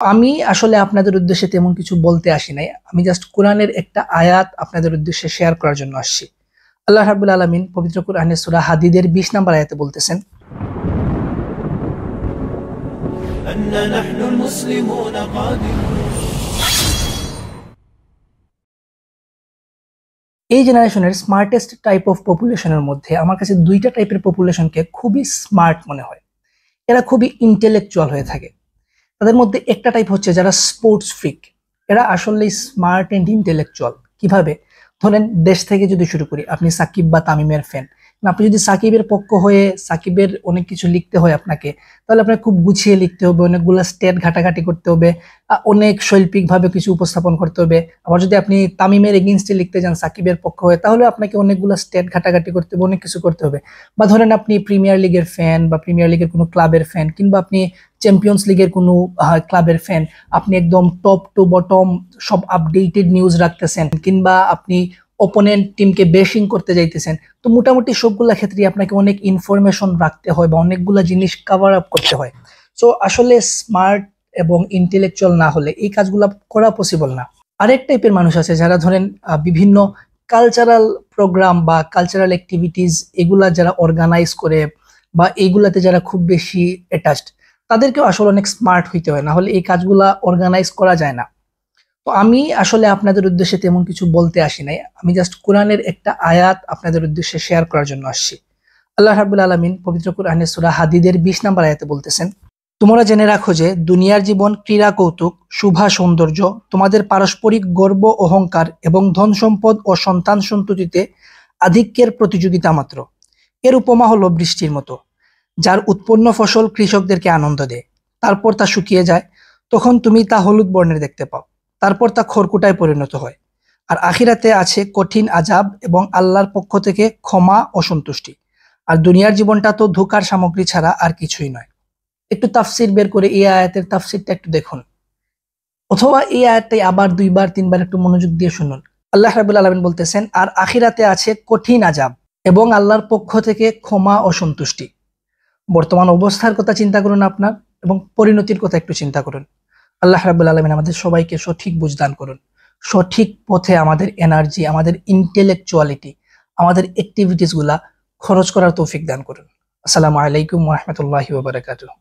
আমি আসলে আপনাদের উদ্দেশ্যে তেমন কিছু বলতে আসি নাই। আমি জাস্ট কোরআনের একটা আয়াত আপনাদের উদ্দেশ্যে শেয়ার করার জন্য আসছি। আল্লাহ রাব্বুল আলামিন পবিত্র কোরআনের সূরা হাদীদের 20 নম্বর আয়াতে বলতেছেন, এই জেনারেশনের স্মার্টেস্ট টাইপ অফ পপুলেশনের মধ্যে আমার কাছে দুইটা টাইপের পপুলেশনকে খুবই স্মার্ট মনে হয়। এরা খুবই ইন্টেলেকচুয়াল হয়ে থাকে। তাদের মধ্যে একটা টাইপ হচ্ছে যারা স্পোর্টস ফ্রিক। এরা আসলে স্মার্ট এন্ড ইন্টেলেকচুয়াল। কিভাবে? ধরেন দেশ থেকে যদি শুরু করি, আপনি সাকিব বা তামিমের ফ্যান। আপনি যদি সাকিবের পক্ষ হয়ে সাকিবের অনেক কিছু লিখতে হয় আপনাকে, তাহলে আপনাকে খুব গুছিয়ে লিখতে হবে, অনেকগুলো স্টেট ঘাটাঘাটি করতে হবে, অনেক শৈল্পিক ভাবে কিছু উপস্থাপন করতে হবে। আবার যদি আপনি তামিমের এগেইনস্টে লিখতে যান সাকিবের পক্ষ হয়ে, তাহলে আপনাকে অনেকগুলো স্টেট ঘাটাঘাটি করতে হবে, অনেক কিছু করতে হবে। বা ধরেন আপনি প্রিমিয়ার লিগের ফ্যান বা প্রিমিয়ার লিগের কোনো ক্লাবের ফ্যান, কিংবা আপনি চ্যাম্পিয়ন্স লিগের কোনো ক্লাবের ফ্যান, আপনি একদম টপ টু বটম সব আপডেটেড নিউজ রাখতেছেন, কিংবা আপনি অপোনেন্ট টিমকে বেশিং করতে যাইতেছেন। তো মোটামুটি সবগুলা ক্ষেত্রে আপনাকে অনেক ইনফরমেশন রাখতে হয় বা অনেকগুলা জিনিস কভার আপ করতে হয়। সো আসলে স্মার্ট এবং ইন্টেলেকচুয়াল না হলে এই কাজগুলো করা পসিবল না। আরেক টাইপের মানুষ আছে যারা ধরেন বিভিন্ন কালচারাল প্রোগ্রাম বা কালচারাল অ্যাক্টিভিটিস এগুলা যারা অর্গানাইজ করে বা এইগুলাতে যারা খুব বেশি অ্যাটাচড, তাদেরকেও আসলে অনেক স্মার্ট হইতে হয়, না হলে এই কাজগুলা অর্গানাইজ করা যায় না। তো আমি আসলে আপনাদের উদ্দেশ্যে তেমন কিছু বলতে আসি নাই। আমি জাস্ট কোরআনের একটা আয়াত আপনাদের উদ্দেশ্যে শেয়ার করার জন্য আসছি। আল্লাহ রাব্বুল আলামিন পবিত্র কোরআনের সূরা হাদীদের 20 নম্বর আয়াতে বলতেছেন, তোমরা জেনে রাখো যে দুনিয়ার জীবন ক্রীড়া কৌতুক, শুভা সৌন্দর্য, তোমাদের পারস্পরিক গর্ব অহংকার এবং ধন সম্পদ ও সন্তান সন্ততিতে আধিক্যের প্রতিযোগিতা মাত্র। এর উপমা হলো বৃষ্টির মতো, যার উৎপন্ন ফসল কৃষকদেরকে আনন্দ দেয়। তারপর তা শুকিয়ে যায়, তখন তুমি তা হলুদ বর্ণের দেখতে পাও। তারপর তা খড়কুটায় পরিণত হয়। আর আখিরাতে আছে কঠিন আযাব এবং আল্লাহর পক্ষ থেকে ক্ষমা ও সন্তুষ্টি। আর দুনিয়ার জীবনটা তো ধোঁকার সামগ্রী ছাড়া আর কিছুই নয়। একটু তাফসির বের করে এই আয়াতের তাফসিরটা একটু দেখুন, অথবা এই আয়াতটাই আবার দুইবার তিনবার একটু মনোযোগ দিয়ে শুনুন। আল্লাহ রাব্বুল আলামিন বলতেছেন, আর আখিরাতে আছে কঠিন আযাব এবং আল্লাহর পক্ষ থেকে ক্ষমা ও সন্তুষ্টি। বর্তমান অবস্থার কথা চিন্তা করুন আপনার, এবং পরিণতির কথা একটু চিন্তা করুন। আল্লাহ রাব্বুল আলামিন আমাদের সবাইকে সঠিক বুঝদান করুন। সঠিক পথে আমাদের এনার্জি, আমাদের ইন্টেলেকচুয়ালিটি, আমাদের অ্যাক্টিভিটিস গুলা খরচ করার তৌফিক দান করুন। আসসালামু আলাইকুম ওয়া রাহমাতুল্লাহি ওয়া বারাকাতুহু।